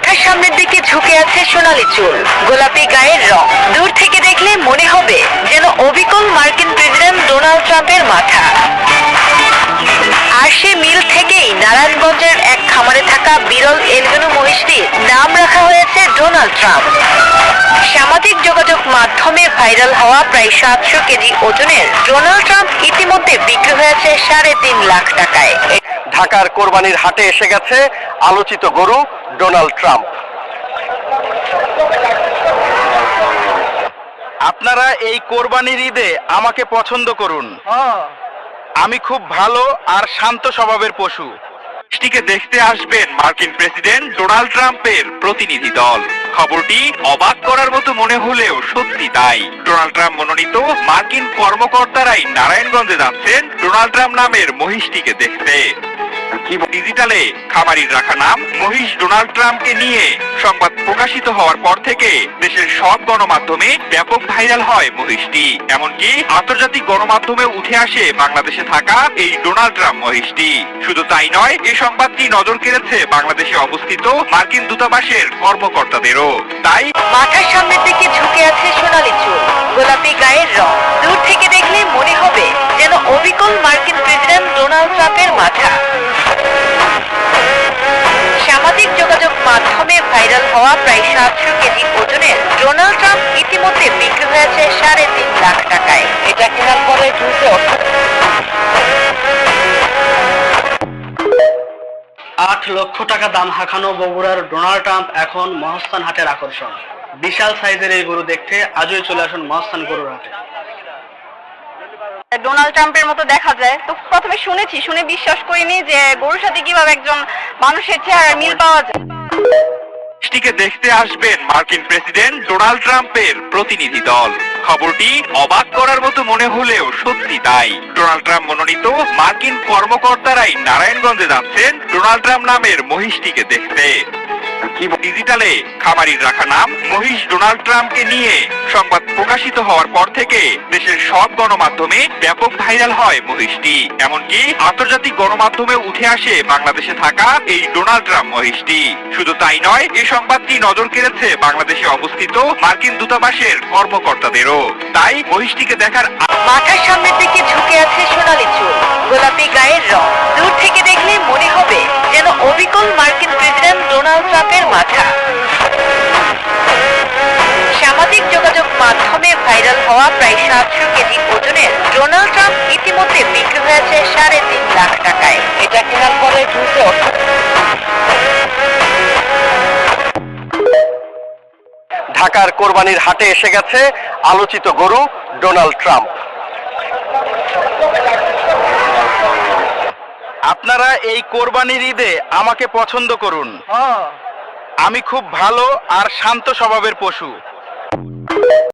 মাথার সামনের দিকে ঝুঁকে আছে সোনালী চুল, গোলাপি গায়ের রং। দূর থেকে দেখলে মনে হবে যেন অবিকল মার্কিন প্রেসিডেন্ট ডোনাল্ড ট্রাম্পের মাথা। আর সে মিল থেকেই নারায়ণগঞ্জের এক খামারে থাকা বিরল এলবিনো মহিষটির নাম রাখা হয়েছে ডোনাল্ড ট্রাম্প। সামাজিক যোগাযোগ মাধ্যমে ভাইরাল হওয়া প্রায় 700 কেজি ওজনের ডোনাল্ড ট্রাম্প ইতিমধ্যে বিক্রি হয়েছে 3.5 লাখ টাকায়। ঢাকার কোরবানির হাটে এসে গেছে আলোচিত গরু ডোনাল্ড ট্রাম্প। আপনারা এই কোরবানির ঈদে আমাকে পছন্দ করুন। আমি খুব ভালো আর শান্ত স্বভাবের পশু। টিকে দেখতে আসবেন মার্কিন প্রেসিডেন্ট ডোনাল্ড ট্রাম্পের প্রতিনিধি দল। খবরটি অবাক করার মতো মনে হলেও সত্যি তাই। ডোনাল্ড ট্রাম্প মনোনীত মার্কিন কর্মকর্তারাই নারায়ণগঞ্জে যাচ্ছেন ডোনাল্ড ট্রাম্প নামের মহিষটিকে দেখতে। ডিজিটালে খামারির রাখা নাম মহিষ ডোনাল্ড ট্রাম্পকে নিয়ে সংবাদ প্রকাশিত হওয়ার পর থেকে দেশের সব গণমাধ্যমে ব্যাপক ভাইরাল হয় মহিষটি। এমনকি আন্তর্জাতিক গণমাধ্যমে উঠে আসে বাংলাদেশে থাকা এই ডোনাল্ড ট্রাম্প মহিষটি। শুধু তাই নয়, এই সংবাদটি নজর কেড়েছে বাংলাদেশে অবস্থিত মার্কিন দূতাবাসের কর্মকর্তাদেরও। তাই মাথার সামনের দিকে ঝুঁকে আছে সোনালী চুল, গোলাপি গায়ের রং। দূর থেকে দেখলে মনে হবে যেন অবিকল মার্কিন প্রেসিডেন্ট ডোনাল্ড ট্রাম্পের মাথা। সামাজিক যোগাযোগ মাধ্যমে ভাইরাল হওয়া প্রায় 700 কেজি ওজনের ডোনাল্ড ট্রাম্প ইতিমধ্যে বিক্রি হয়েছে 3.5 লাখ টাকায়। এটা কেনার পরে দ্রুত 8 লক্ষ টাকা দাম হাঁকানো বগুড়ার ডোনাল্ড ট্রাম্প এখন মহাস্থান হাটের আকর্ষণ। বিশাল সাইজের এই গরু দেখতে আজই চলে আসুন মহাস্থান গরুর হাটে। ডোনাল্ড ট্রাম্পের মতো দেখা যায়, তো প্রথমে শুনে বিশ্বাস করিনি যে গরুর সাথে কিভাবে একজন মানুষের চেহারা মিল পাওয়া যায়। টিকে দেখতে আসবেন মার্কিন প্রেসিডেন্ট ডোনাল্ড ট্রাম্পের প্রতিনিধি দল। খবরটি অবাক করার মতো মনে হলেও সত্যি তাই। ডোনাল্ড ট্রাম্প মনোনীত মার্কিন কর্মকর্তারাই নারায়ণগঞ্জে যাচ্ছেন ডোনাল্ড ট্রাম্প নামের মহিষটিকে দেখতে। ডিজিটালে খামারির রাখা নাম মহিষ ডোনাল্ড ট্রাম্পকে নিয়ে সংবাদ প্রকাশিত হওয়ার পর থেকে দেশের সব গণমাধ্যমে ব্যাপক ভাইরাল হয় মহিষটি। এমনকি আন্তর্জাতিক গণমাধ্যমে উঠে আসে বাংলাদেশে থাকা এই ডোনাল্ড ট্রাম্প মহিষটি। শুধু তাই নয়, এই সংবাদটি নজর কেড়েছে বাংলাদেশে অবস্থিত মার্কিন দূতাবাসের কর্মকর্তাদেরও। তাই মহিষটিকে দেখার মাথার সামনের দিকে ঝুঁকে আছে সোনালী চুল, গোলাপি গায়ের রং। দূর থেকে দেখলে মনে হবে যেন অবিকল মার্কিন প্রেসিডেন্ট ডোনাল্ড ট্রাম্পের মাথা। সামাজিক যোগাযোগ মাধ্যমে ভাইরাল হওয়া প্রায় 700 কেজি ওজনের ডোনাল্ড ট্রাম্প ইতিমধ্যে বিক্রি হয়েছে 3.5 লাখ টাকায়। এটা কেনার পরে দ্রুত ঢাকার কোরবানির হাটে এসে গেছে আলোচিত গরু ডোনাল্ড ট্রাম্প। আপনারা এই কোরবানির ঈদে আমাকে পছন্দ করুন। আমি খুব ভালো আর শান্ত স্বভাবের পশু।